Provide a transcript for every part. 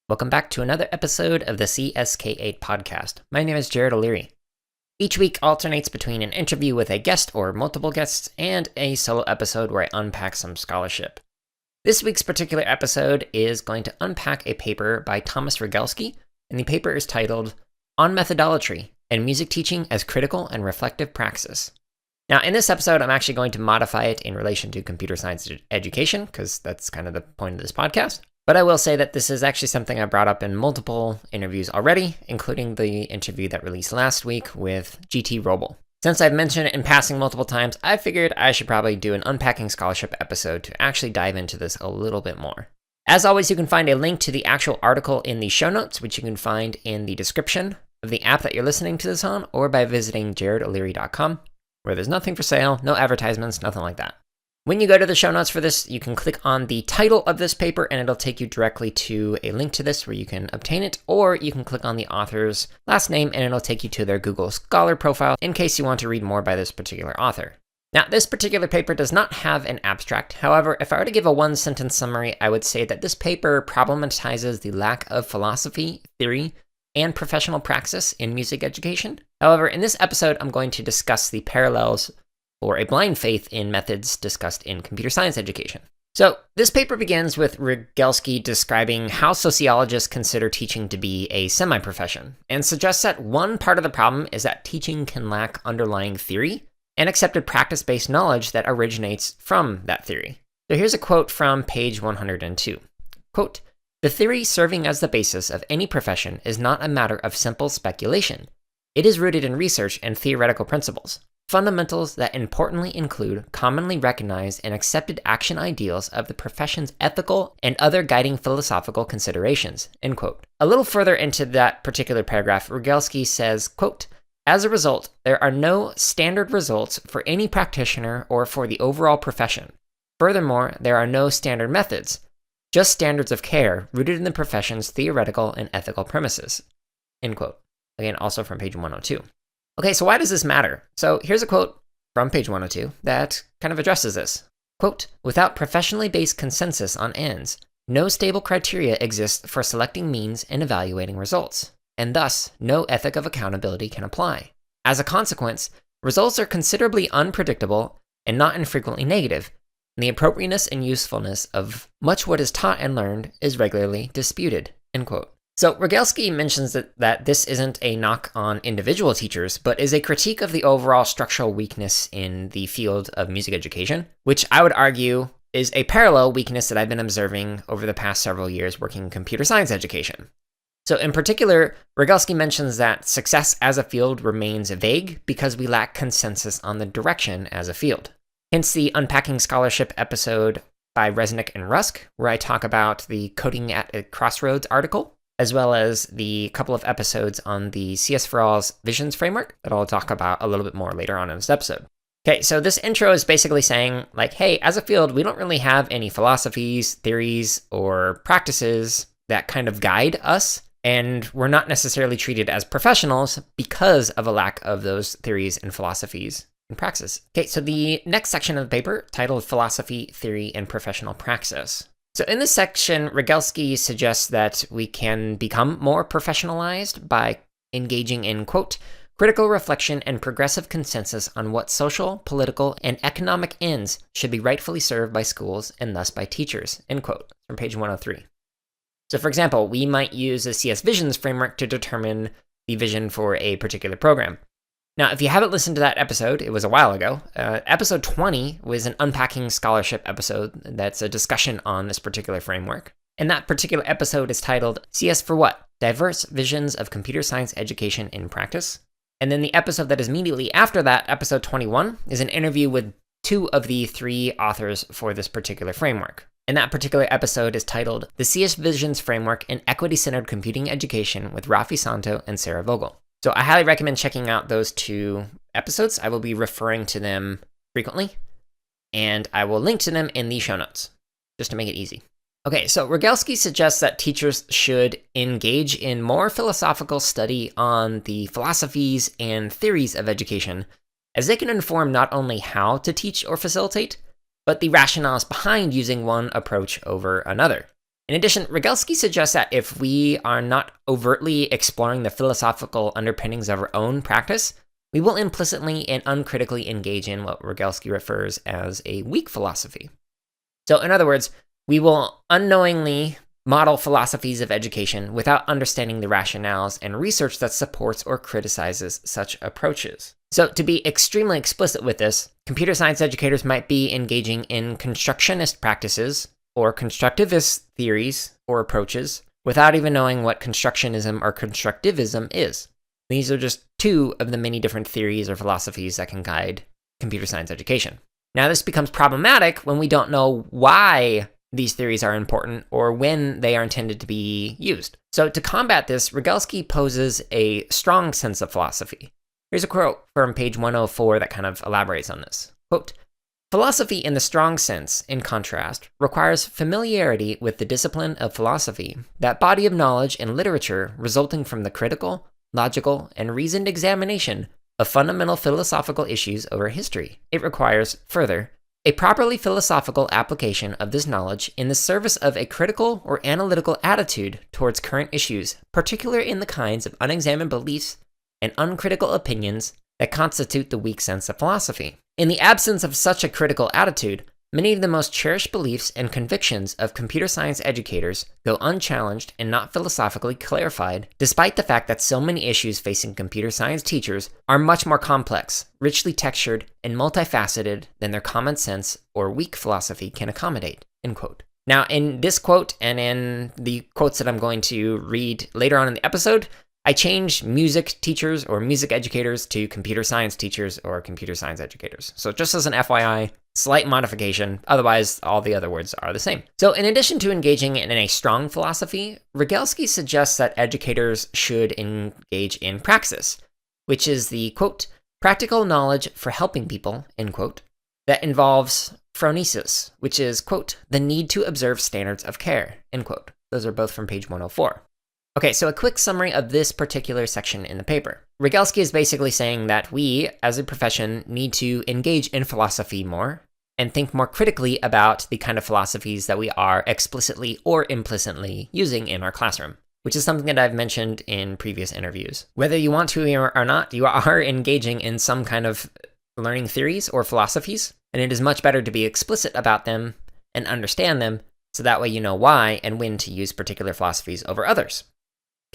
Welcome back to another episode of the CSK8 podcast. My name is Jared O'Leary. Each week alternates between an interview with a guest or multiple guests and a solo episode where I unpack some scholarship. This week's particular episode is going to unpack a paper by Thomas Regelski, and the paper is titled On Methodolatry and Music Teaching as Critical and Reflective Praxis. Now, in this episode, I'm actually going to modify it in relation to computer science education, because that's kind of the point of this podcast. But I will say that this is actually something I brought up in multiple interviews already, including the interview that released last week with GT Roble. Since I've mentioned it in passing multiple times, I figured I should probably do an unpacking scholarship episode to actually dive into this a little bit more. As always, you can find a link to the actual article in the show notes, which you can find in the description of the app that you're listening to this on, or by visiting jaredoleary.com, where there's nothing for sale, no advertisements, nothing like that. When you go to the show notes for this, you can click on the title of this paper and it'll take you directly to a link to this where you can obtain it, or you can click on the author's last name and it'll take you to their Google Scholar profile in case you want to read more by this particular author. Now, this particular paper does not have an abstract. However, if I were to give a one-sentence summary, I would say that this paper problematizes the lack of philosophy, theory, and professional praxis in music education. However, in this episode, I'm going to discuss the parallels or a blind faith in methods discussed in computer science education. So this paper begins with Regelski describing how sociologists consider teaching to be a semi-profession, and suggests that one part of the problem is that teaching can lack underlying theory and accepted practice-based knowledge that originates from that theory. So here's a quote from page 102. Quote, "The theory serving as the basis of any profession is not a matter of simple speculation. It is rooted in research and theoretical principles. Fundamentals that importantly include commonly recognized and accepted action ideals of the profession's ethical and other guiding philosophical considerations." End quote. A little further into that particular paragraph, Regelski says, quote, "As a result, there are no standard results for any practitioner or for the overall profession. Furthermore, there are no standard methods, just standards of care rooted in the profession's theoretical and ethical premises." End quote. Again, also from page 102. Okay, so why does this matter? So here's a quote from page 102 that kind of addresses this. Quote, "Without professionally based consensus on ends, no stable criteria exist for selecting means and evaluating results, and thus no ethic of accountability can apply. As a consequence, results are considerably unpredictable and not infrequently negative, and the appropriateness and usefulness of much what is taught and learned is regularly disputed." End quote. So Regelski mentions that this isn't a knock on individual teachers, but is a critique of the overall structural weakness in the field of music education, which I would argue is a parallel weakness that I've been observing over the past several years working in computer science education. So in particular, Regelski mentions that success as a field remains vague because we lack consensus on the direction as a field. Hence the Unpacking Scholarship episode by Resnick and Rusk, where I talk about the Coding at a Crossroads article, as well as the couple of episodes on the CS for All's Visions framework that I'll talk about a little bit more later on in this episode. Okay, so this intro is basically saying, like, hey, as a field, we don't really have any philosophies, theories, or practices that kind of guide us, and we're not necessarily treated as professionals because of a lack of those theories and philosophies and praxis. Okay, so the next section of the paper, titled Philosophy, Theory, and Professional Praxis. So in this section, Regelski suggests that we can become more professionalized by engaging in, quote, "critical reflection and progressive consensus on what social, political, and economic ends should be rightfully served by schools and thus by teachers," end quote, from page 103. So for example, we might use the CS Visions framework to determine the vision for a particular program. Now, if you haven't listened to that episode, it was a while ago. Episode 20 was an Unpacking Scholarship episode that's a discussion on this particular framework. And that particular episode is titled CS for What? Diverse Visions of Computer Science Education in Practice. And then the episode that is immediately after that, episode 21, is an interview with two of the three authors for this particular framework. And that particular episode is titled The CS Visions Framework in Equity-Centered Computing Education with Rafi Santo and Sarah Vogel. So I highly recommend checking out those two episodes. I will be referring to them frequently, and I will link to them in the show notes, just to make it easy. Okay, so Regelski suggests that teachers should engage in more philosophical study on the philosophies and theories of education, as they can inform not only how to teach or facilitate, but the rationales behind using one approach over another. In addition, Regelski suggests that if we are not overtly exploring the philosophical underpinnings of our own practice, we will implicitly and uncritically engage in what Regelski refers as a weak philosophy. So in other words, we will unknowingly model philosophies of education without understanding the rationales and research that supports or criticizes such approaches. So to be extremely explicit with this, computer science educators might be engaging in constructionist practices or constructivist theories or approaches without even knowing what constructionism or constructivism is. These are just two of the many different theories or philosophies that can guide computer science education. Now, this becomes problematic when we don't know why these theories are important or when they are intended to be used. So to combat this, Regelski poses a strong sense of philosophy. Here's a quote from page 104 that kind of elaborates on this. Quote, "Philosophy in the strong sense, in contrast, requires familiarity with the discipline of philosophy, that body of knowledge and literature resulting from the critical, logical, and reasoned examination of fundamental philosophical issues over history. It requires, further, a properly philosophical application of this knowledge in the service of a critical or analytical attitude towards current issues, particularly in the kinds of unexamined beliefs and uncritical opinions that constitute the weak sense of philosophy. In the absence of such a critical attitude, many of the most cherished beliefs and convictions of computer science educators go unchallenged and not philosophically clarified, despite the fact that so many issues facing computer science teachers are much more complex, richly textured, and multifaceted than their common sense or weak philosophy can accommodate." End quote. Now, in this quote and in the quotes that I'm going to read later on in the episode, I changed music teachers or music educators to computer science teachers or computer science educators. So just as an FYI, slight modification, otherwise all the other words are the same. So in addition to engaging in a strong philosophy, Regelski suggests that educators should engage in praxis, which is the, quote, "practical knowledge for helping people," end quote, that involves phronesis, which is, quote, "the need to observe standards of care," end quote. Those are both from page 104. Okay, so a quick summary of this particular section in the paper. Regelski is basically saying that we, as a profession, need to engage in philosophy more and think more critically about the kind of philosophies that we are explicitly or implicitly using in our classroom, which is something that I've mentioned in previous interviews. Whether you want to or not, you are engaging in some kind of learning theories or philosophies, and it is much better to be explicit about them and understand them, so that way you know why and when to use particular philosophies over others.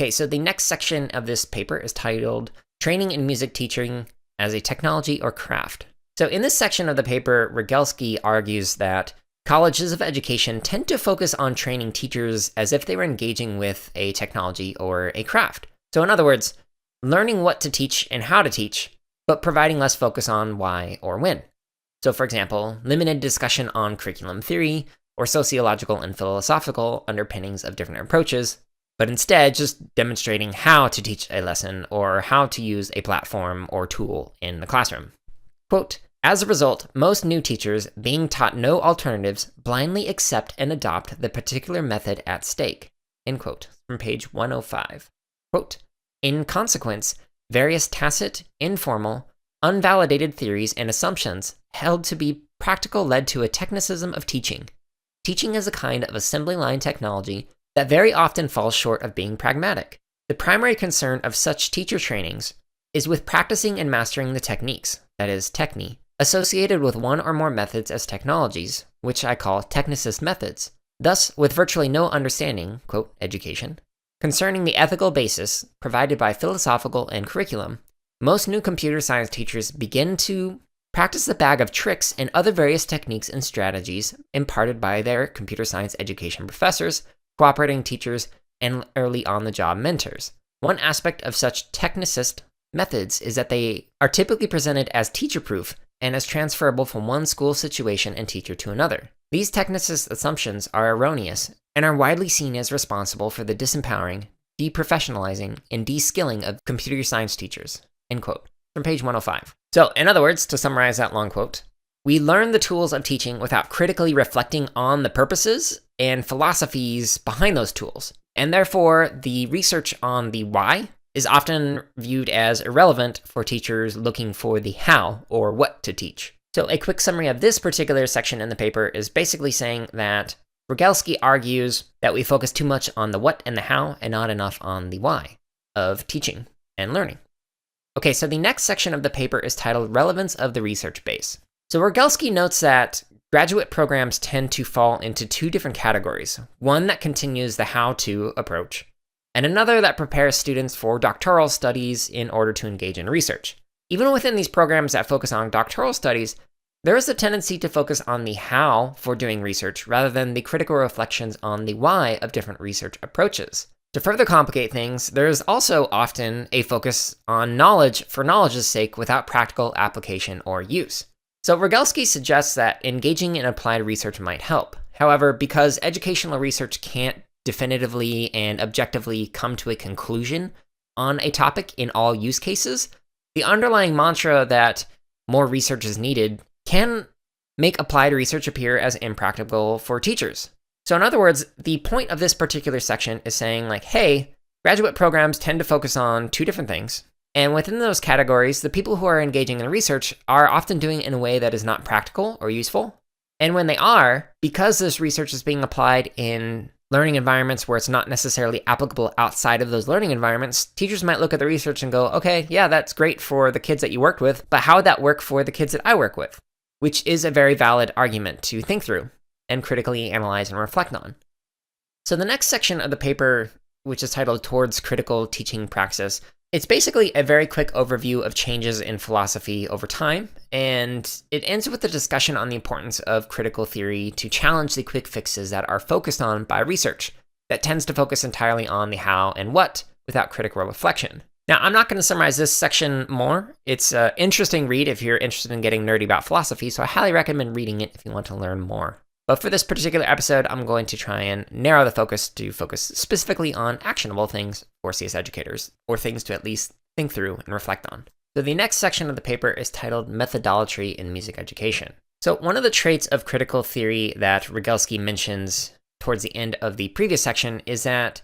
Okay, so the next section of this paper is titled Training in Music Teaching as a Technology or Craft. So in this section of the paper, Regelski argues that colleges of education tend to focus on training teachers as if they were engaging with a technology or a craft. So in other words, learning what to teach and how to teach, but providing less focus on why or when. So for example, limited discussion on curriculum theory or sociological and philosophical underpinnings of different approaches, but instead just demonstrating how to teach a lesson or how to use a platform or tool in the classroom. Quote, "As a result, most new teachers, being taught no alternatives, blindly accept and adopt the particular method at stake." End quote, from page 105. Quote, "In consequence, various tacit, informal, unvalidated theories and assumptions held to be practical led to a technicism of teaching. Teaching is a kind of assembly line technology that very often falls short of being pragmatic. The primary concern of such teacher trainings is with practicing and mastering the techniques, that is, techni, associated with one or more methods as technologies, which I call technicist methods, thus with virtually no understanding, quote, education, concerning the ethical basis provided by philosophical and curriculum. Most new computer science teachers begin to practice the bag of tricks and other various techniques and strategies imparted by their computer science education professors, cooperating teachers, and early on-the-job mentors. One aspect of such technicist methods is that they are typically presented as teacher-proof and as transferable from one school situation and teacher to another. These technicist assumptions are erroneous and are widely seen as responsible for the disempowering, deprofessionalizing, and de-skilling of computer science teachers." End quote. From page 105. So, in other words, to summarize that long quote, we learn the tools of teaching without critically reflecting on the purposes and philosophies behind those tools. And therefore, the research on the why is often viewed as irrelevant for teachers looking for the how or what to teach. So a quick summary of this particular section in the paper is basically saying that Regelski argues that we focus too much on the what and the how and not enough on the why of teaching and learning. Okay, so the next section of the paper is titled Relevance of the Research Base. So Regelski notes that graduate programs tend to fall into two different categories, one that continues the how-to approach, and another that prepares students for doctoral studies in order to engage in research. Even within these programs that focus on doctoral studies, there is a tendency to focus on the how for doing research rather than the critical reflections on the why of different research approaches. To further complicate things, there is also often a focus on knowledge for knowledge's sake without practical application or use. So Regelski suggests that engaging in applied research might help. However, because educational research can't definitively and objectively come to a conclusion on a topic in all use cases, the underlying mantra that more research is needed can make applied research appear as impractical for teachers. So in other words, the point of this particular section is saying like, hey, graduate programs tend to focus on two different things. And within those categories, the people who are engaging in research are often doing it in a way that is not practical or useful. And when they are, because this research is being applied in learning environments where it's not necessarily applicable outside of those learning environments, teachers might look at the research and go, okay, yeah, that's great for the kids that you worked with, but how would that work for the kids that I work with? Which is a very valid argument to think through and critically analyze and reflect on. So the next section of the paper, which is titled Towards Critical Teaching Praxis, it's basically a very quick overview of changes in philosophy over time, and it ends with a discussion on the importance of critical theory to challenge the quick fixes that are focused on by research that tends to focus entirely on the how and what without critical reflection. Now, I'm not going to summarize this section more. It's an interesting read if you're interested in getting nerdy about philosophy, so I highly recommend reading it if you want to learn more. But for this particular episode, I'm going to try and narrow the focus to focus specifically on actionable things for CS educators, or things to at least think through and reflect on. So the next section of the paper is titled Methodolatry in Music Education. So one of the traits of critical theory that Regelski mentions towards the end of the previous section is that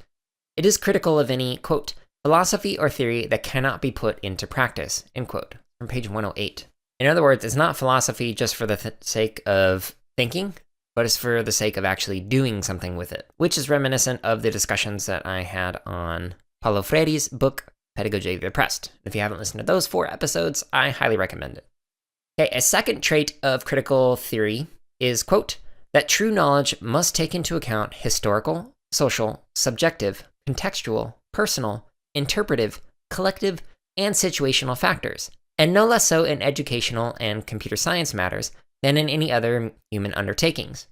it is critical of any, quote, philosophy or theory that cannot be put into practice, end quote, from page 108. In other words, it's not philosophy just for the sake of thinking, but it's for the sake of actually doing something with it, which is reminiscent of the discussions that I had on Paulo Freire's book, Pedagogy of the Oppressed. If you haven't listened to those 4 episodes, I highly recommend it. Okay, a second trait of critical theory is, quote, that true knowledge must take into account historical, social, subjective, contextual, personal, interpretive, collective, and situational factors, and no less so in educational and computer science matters than in any other human undertakings.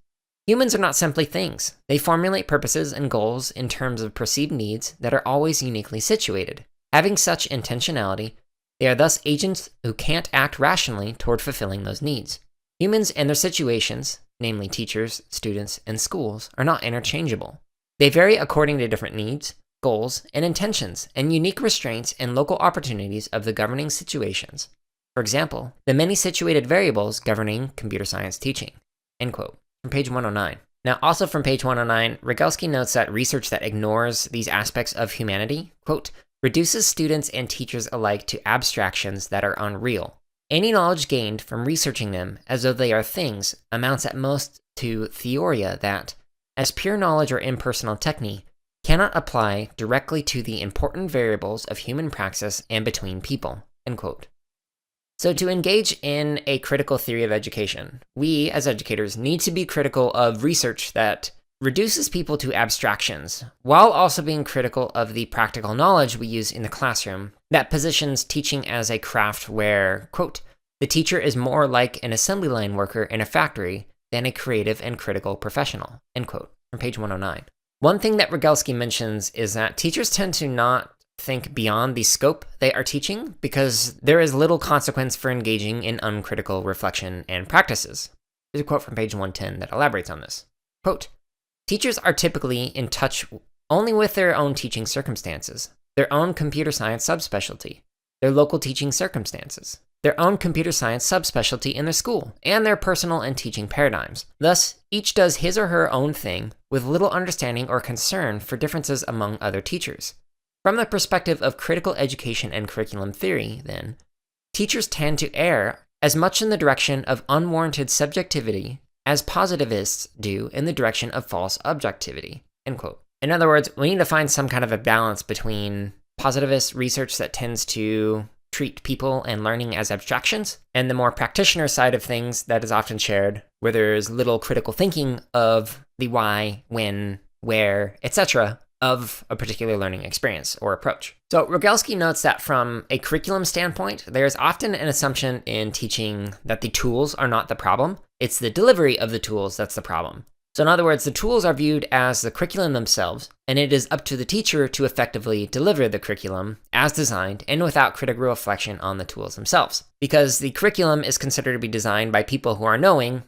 Humans are not simply things. They formulate purposes and goals in terms of perceived needs that are always uniquely situated. Having such intentionality, they are thus agents who can't act rationally toward fulfilling those needs. Humans and their situations, namely teachers, students, and schools, are not interchangeable. They vary according to different needs, goals, and intentions, and unique restraints and local opportunities of the governing situations. For example, the many situated variables governing computer science teaching, end quote, from page 109. Now, also from page 109, Regelski notes that research that ignores these aspects of humanity, quote, reduces students and teachers alike to abstractions that are unreal. Any knowledge gained from researching them as though they are things amounts at most to theoria that, as pure knowledge or impersonal technique, cannot apply directly to the important variables of human praxis and between people, end quote. So to engage in a critical theory of education, we, as educators, need to be critical of research that reduces people to abstractions, while also being critical of the practical knowledge we use in the classroom that positions teaching as a craft where, quote, the teacher is more like an assembly line worker in a factory than a creative and critical professional, end quote, from page 109. One thing that Regelski mentions is that teachers tend to not think beyond the scope they are teaching because there is little consequence for engaging in uncritical reflection and practices. There's a quote from page 110 that elaborates on this. Quote, teachers are typically in touch only with their own teaching circumstances, their own computer science subspecialty, their local teaching circumstances, their own computer science subspecialty in their school, and their personal and teaching paradigms. Thus, each does his or her own thing with little understanding or concern for differences among other teachers. From the perspective of critical education and curriculum theory, then, teachers tend to err as much in the direction of unwarranted subjectivity as positivists do in the direction of false objectivity, end quote. In other words, we need to find some kind of a balance between positivist research that tends to treat people and learning as abstractions, and the more practitioner side of things that is often shared, where there's little critical thinking of the why, when, where, etc. of a particular learning experience or approach. So Regelski notes that from a curriculum standpoint, there's often an assumption in teaching that the tools are not the problem. It's the delivery of the tools that's the problem. So in other words, the tools are viewed as the curriculum themselves, and it is up to the teacher to effectively deliver the curriculum as designed and without critical reflection on the tools themselves. Because the curriculum is considered to be designed by people who are knowing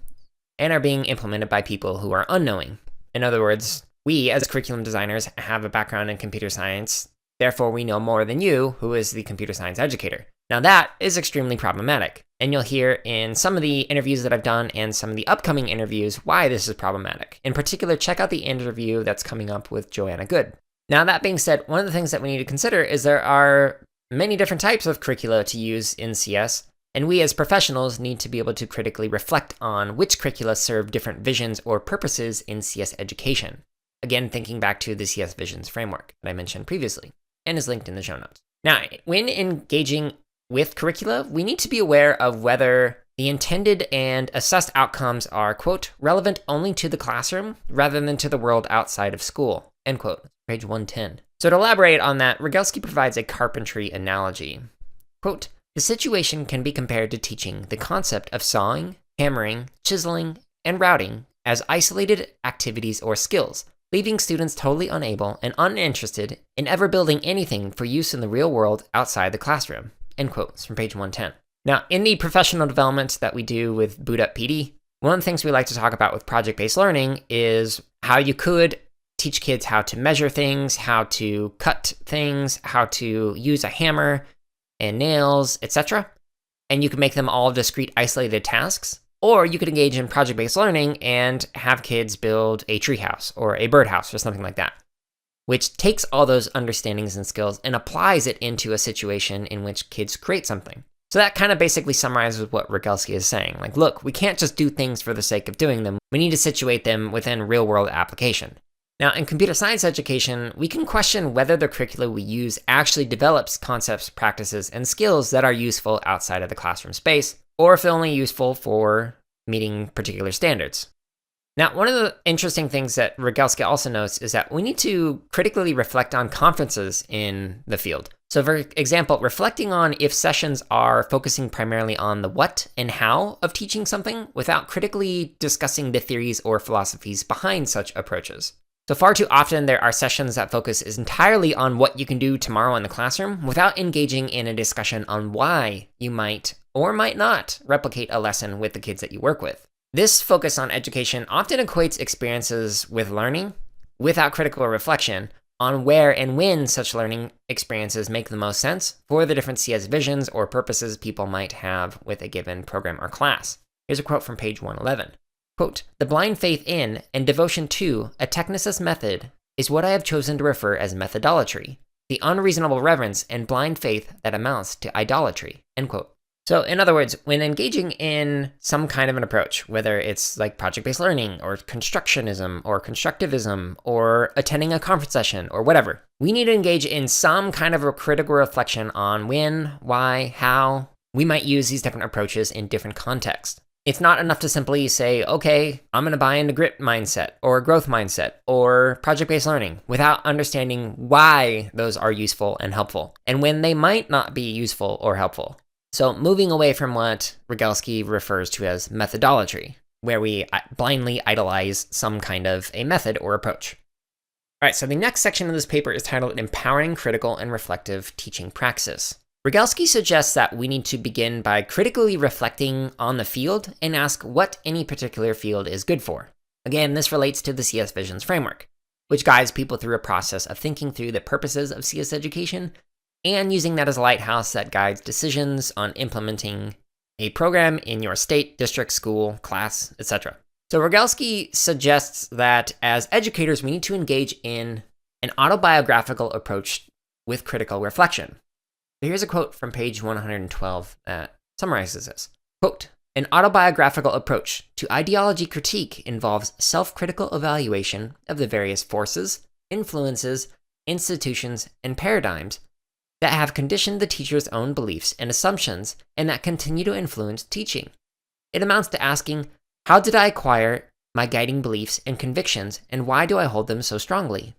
and are being implemented by people who are unknowing. In other words, we as curriculum designers have a background in computer science, therefore we know more than you, who is the computer science educator. Now that is extremely problematic, and you'll hear in some of the interviews that I've done and some of the upcoming interviews why this is problematic. In particular, check out the interview that's coming up with Joanna Good. Now that being said, one of the things that we need to consider is there are many different types of curricula to use in CS, and we as professionals need to be able to critically reflect on which curricula serve different visions or purposes in CS education. Again, thinking back to the CS Visions framework that I mentioned previously, and is linked in the show notes. Now, when engaging with curricula, we need to be aware of whether the intended and assessed outcomes are, quote, relevant only to the classroom rather than to the world outside of school, end quote, page 110. So to elaborate on that, Regelski provides a carpentry analogy. Quote, the situation can be compared to teaching the concept of sawing, hammering, chiseling, and routing as isolated activities or skills, leaving students totally unable and uninterested in ever building anything for use in the real world outside the classroom. End quotes from page 110. Now, in the professional development that we do with Boot Up PD, one of the things we like to talk about with project-based learning is how you could teach kids how to measure things, how to cut things, how to use a hammer and nails, etc. And you can make them all discrete, isolated tasks. Or you could engage in project-based learning and have kids build a treehouse or a birdhouse or something like that, which takes all those understandings and skills and applies it into a situation in which kids create something. So that kind of basically summarizes what Regelski is saying. Like, look, we can't just do things for the sake of doing them. We need to situate them within real-world application. Now, in computer science education, we can question whether the curricula we use actually develops concepts, practices, and skills that are useful outside of the classroom space, or if they're only useful for meeting particular standards. Now, one of the interesting things that Regelski also notes is that we need to critically reflect on conferences in the field. So for example, reflecting on if sessions are focusing primarily on the what and how of teaching something without critically discussing the theories or philosophies behind such approaches. So far too often, there are sessions that focus entirely on what you can do tomorrow in the classroom without engaging in a discussion on why you might or might not replicate a lesson with the kids that you work with. This focus on education often equates experiences with learning without critical reflection on where and when such learning experiences make the most sense for the different CS visions or purposes people might have with a given program or class. Here's a quote from page 111. Quote, the blind faith in and devotion to a technicist method is what I have chosen to refer as methodolatry, the unreasonable reverence and blind faith that amounts to idolatry, end quote. So in other words, when engaging in some kind of an approach, whether it's like project-based learning or constructionism or constructivism or attending a conference session or whatever, we need to engage in some kind of a critical reflection on when, why, how we might use these different approaches in different contexts. It's not enough to simply say, okay, I'm going to buy into grit mindset or growth mindset or project-based learning without understanding why those are useful and helpful and when they might not be useful or helpful. So moving away from what Regelski refers to as methodolatry, where we blindly idolize some kind of a method or approach. All right, so the next section of this paper is titled Empowering Critical and Reflective Teaching Praxis. Regelski suggests that we need to begin by critically reflecting on the field and ask what any particular field is good for. Again, this relates to the CS Visions framework, which guides people through a process of thinking through the purposes of CS education and using that as a lighthouse that guides decisions on implementing a program in your state, district, school, class, etc. So Regelski suggests that as educators, we need to engage in an autobiographical approach with critical reflection. Here's a quote from page 112 that summarizes this. Quote, An autobiographical approach to ideology critique involves self-critical evaluation of the various forces, influences, institutions, and paradigms that have conditioned the teacher's own beliefs and assumptions and that continue to influence teaching. It amounts to asking, how did I acquire my guiding beliefs and convictions, and why do I hold them so strongly?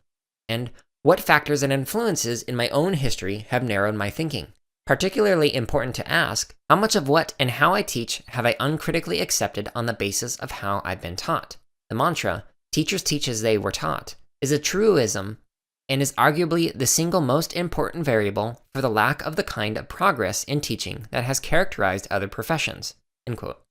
And what factors and influences in my own history have narrowed my thinking? Particularly important to ask, how much of what and how I teach have I uncritically accepted on the basis of how I've been taught? The mantra, teachers teach as they were taught, is a truism and is arguably the single most important variable for the lack of the kind of progress in teaching that has characterized other professions. End quote.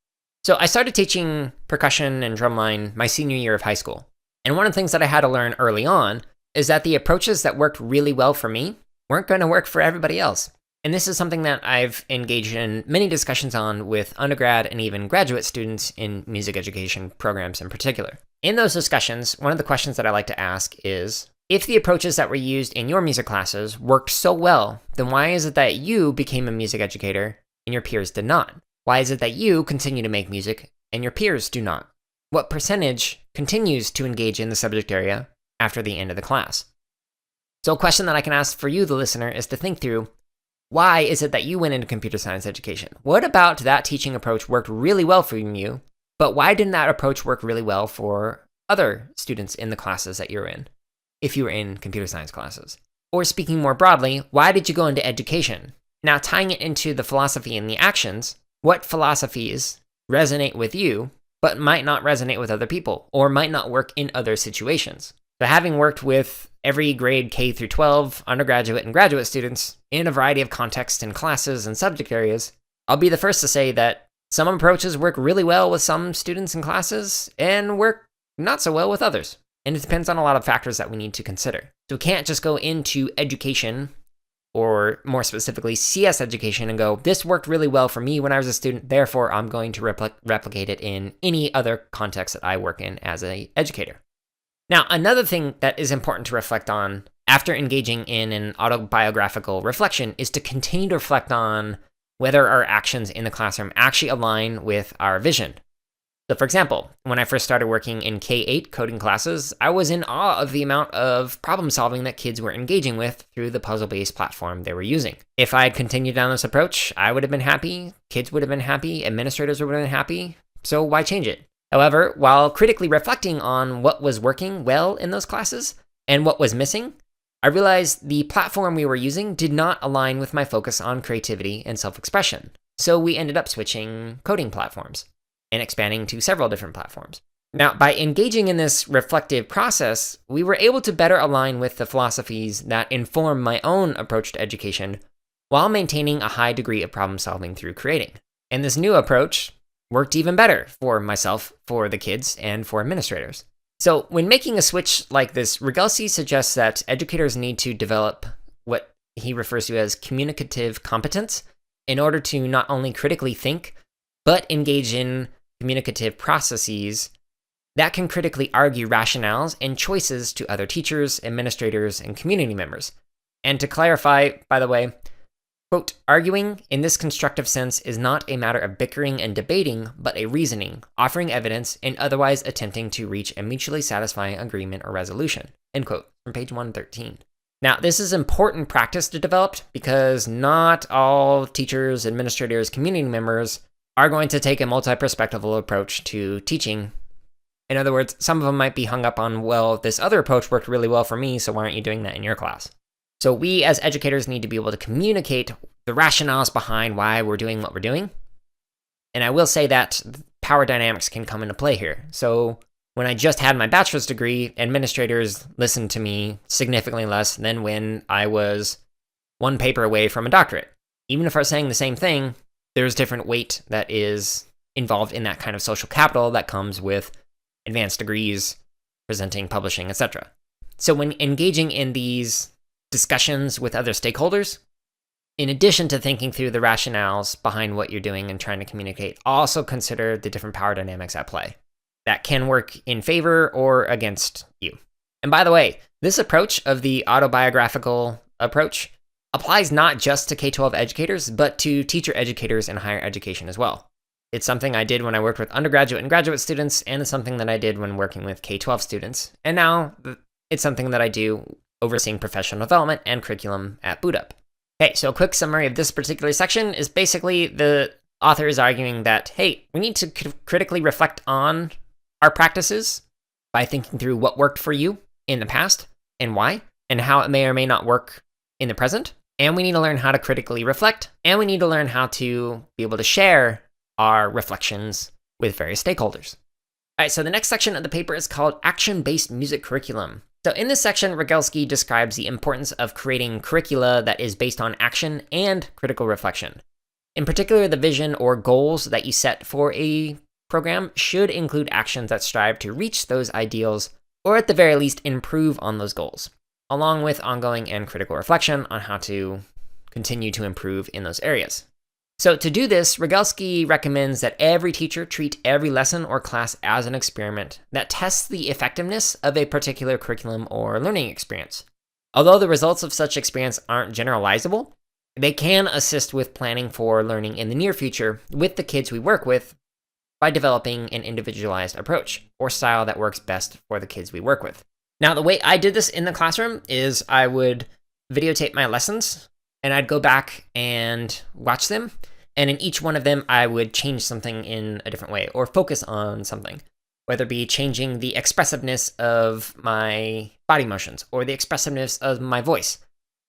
So I started teaching percussion and drumline my senior year of high school. And one of the things that I had to learn early on is that the approaches that worked really well for me weren't going to work for everybody else. And this is something that I've engaged in many discussions on with undergrad and even graduate students in music education programs in particular. In those discussions, one of the questions that I like to ask is, if the approaches that were used in your music classes worked so well, then why is it that you became a music educator and your peers did not? Why is it that you continue to make music and your peers do not? What percentage continues to engage in the subject area after the end of the class? So a question that I can ask for you, the listener, is to think through, why is it that you went into computer science education? What about that teaching approach worked really well for you, but why didn't that approach work really well for other students in the classes that you're in, if you were in computer science classes? Or speaking more broadly, why did you go into education? Now, tying it into the philosophy and the actions, what philosophies resonate with you, but might not resonate with other people, or might not work in other situations? So having worked with every grade K through 12, undergraduate and graduate students in a variety of contexts and classes and subject areas, I'll be the first to say that some approaches work really well with some students and classes and work not so well with others. And it depends on a lot of factors that we need to consider. So we can't just go into education, or more specifically CS education, and go, this worked really well for me when I was a student, therefore I'm going to replicate it in any other context that I work in as an educator. Now, another thing that is important to reflect on after engaging in an autobiographical reflection is to continue to reflect on whether our actions in the classroom actually align with our vision. So for example, when I first started working in K-8 coding classes, I was in awe of the amount of problem solving that kids were engaging with through the puzzle-based platform they were using. If I had continued down this approach, I would have been happy, kids would have been happy, administrators would have been happy, so why change it? However, while critically reflecting on what was working well in those classes and what was missing, I realized the platform we were using did not align with my focus on creativity and self-expression. So we ended up switching coding platforms and expanding to several different platforms. Now, by engaging in this reflective process, we were able to better align with the philosophies that inform my own approach to education while maintaining a high degree of problem solving through creating. And this new approach worked even better for myself, for the kids, and for administrators. So when making a switch like this, Regelski suggests that educators need to develop what he refers to as communicative competence in order to not only critically think, but engage in communicative processes that can critically argue rationales and choices to other teachers, administrators, and community members. And to clarify, by the way, quote, arguing in this constructive sense is not a matter of bickering and debating, but a reasoning, offering evidence, and otherwise attempting to reach a mutually satisfying agreement or resolution, end quote, from page 113. Now, this is important practice to develop because not all teachers, administrators, community members are going to take a multi-perspectival approach to teaching. In other words, some of them might be hung up on, well, this other approach worked really well for me, so why aren't you doing that in your class? So we as educators need to be able to communicate the rationales behind why we're doing what we're doing. And I will say that power dynamics can come into play here. So when I just had my bachelor's degree, administrators listened to me significantly less than when I was one paper away from a doctorate. Even if I was saying the same thing, there's different weight that is involved in that kind of social capital that comes with advanced degrees, presenting, publishing, etc. So when engaging in these discussions with other stakeholders, in addition to thinking through the rationales behind what you're doing and trying to communicate, also consider the different power dynamics at play that can work in favor or against you. And by the way, this approach of the autobiographical approach applies not just to K-12 educators, but to teacher educators in higher education as well. It's something I did when I worked with undergraduate and graduate students, and it's something that I did when working with K-12 students. And now it's something that I do overseeing professional development and curriculum at Boot Up. Okay, so a quick summary of this particular section is basically the author is arguing that, hey, we need to critically reflect on our practices by thinking through what worked for you in the past and why, and how it may or may not work in the present. And we need to learn how to critically reflect, and we need to learn how to be able to share our reflections with various stakeholders. All right, so the next section of the paper is called Action-Based Music Curriculum. So in this section, Regelski describes the importance of creating curricula that is based on action and critical reflection. In particular, the vision or goals that you set for a program should include actions that strive to reach those ideals, or at the very least, improve on those goals, along with ongoing and critical reflection on how to continue to improve in those areas. So to do this, Regelski recommends that every teacher treat every lesson or class as an experiment that tests the effectiveness of a particular curriculum or learning experience. Although the results of such experience aren't generalizable, they can assist with planning for learning in the near future with the kids we work with by developing an individualized approach or style that works best for the kids we work with. Now, the way I did this in the classroom is I would videotape my lessons, and I'd go back and watch them, and in each one of them, I would change something in a different way or focus on something, whether it be changing the expressiveness of my body motions or the expressiveness of my voice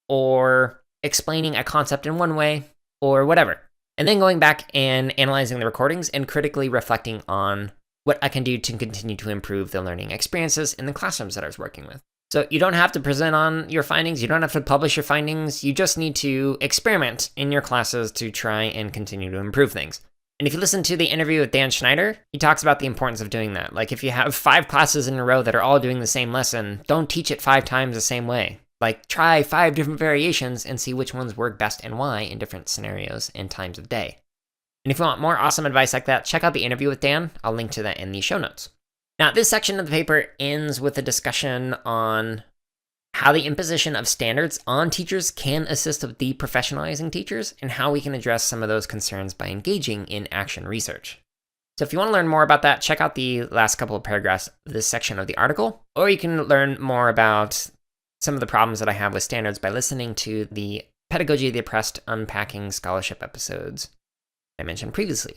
or explaining a concept in one way or whatever. And then going back and analyzing the recordings and critically reflecting on what I can do to continue to improve the learning experiences in the classrooms that I was working with. So you don't have to present on your findings, you don't have to publish your findings, you just need to experiment in your classes to try and continue to improve things. And if you listen to the interview with Dan Schneider, he talks about the importance of doing that. Like if you have 5 classes in a row that are all doing the same lesson, don't teach it 5 times the same way. Like try 5 different variations and see which ones work best and why in different scenarios and times of day. And if you want more awesome advice like that, check out the interview with Dan. I'll link to that in the show notes. Now, this section of the paper ends with a discussion on how the imposition of standards on teachers can assist with deprofessionalizing teachers and how we can address some of those concerns by engaging in action research. So if you want to learn more about that, check out the last couple of paragraphs of this section of the article, or you can learn more about some of the problems that I have with standards by listening to the Pedagogy of the Oppressed Unpacking Scholarship episodes I mentioned previously.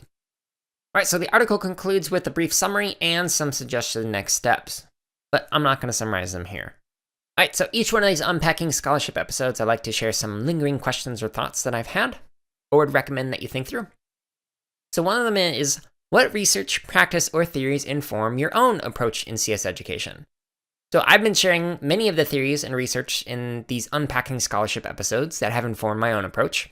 All right, so the article concludes with a brief summary and some suggested next steps, but I'm not going to summarize them here. All right, so each one of these Unpacking Scholarship episodes, I like to share some lingering questions or thoughts that I've had, or would recommend that you think through. So one of them is, what research, practice, or theories inform your own approach in CS education? So I've been sharing many of the theories and research in these Unpacking Scholarship episodes that have informed my own approach,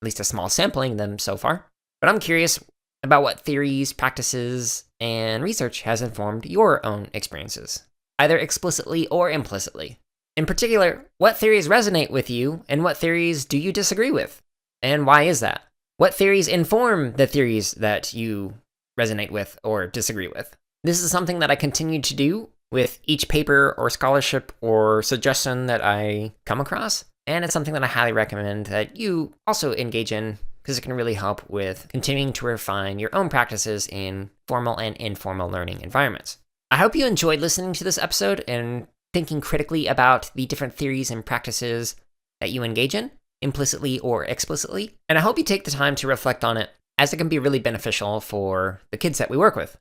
at least a small sampling of them so far, but I'm curious about what theories, practices, and research has informed your own experiences, either explicitly or implicitly. In particular, what theories resonate with you, and what theories do you disagree with? And why is that? What theories inform the theories that you resonate with or disagree with? This is something that I continue to do with each paper or scholarship or suggestion that I come across, and it's something that I highly recommend that you also engage in, because it can really help with continuing to refine your own practices in formal and informal learning environments. I hope you enjoyed listening to this episode and thinking critically about the different theories and practices that you engage in, implicitly or explicitly, and I hope you take the time to reflect on it, as it can be really beneficial for the kids that we work with.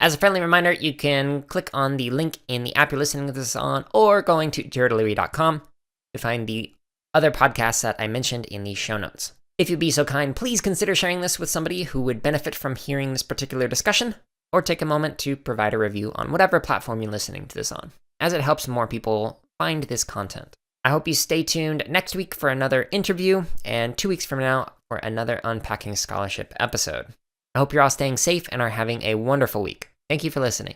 As a friendly reminder, you can click on the link in the app you're listening to this on, or going to jaredleary.com to find the other podcasts that I mentioned in the show notes. If you'd be so kind, please consider sharing this with somebody who would benefit from hearing this particular discussion, or take a moment to provide a review on whatever platform you're listening to this on, as it helps more people find this content. I hope you stay tuned next week for another interview, and 2 weeks from now for another Unpacking Scholarship episode. I hope you're all staying safe and are having a wonderful week. Thank you for listening.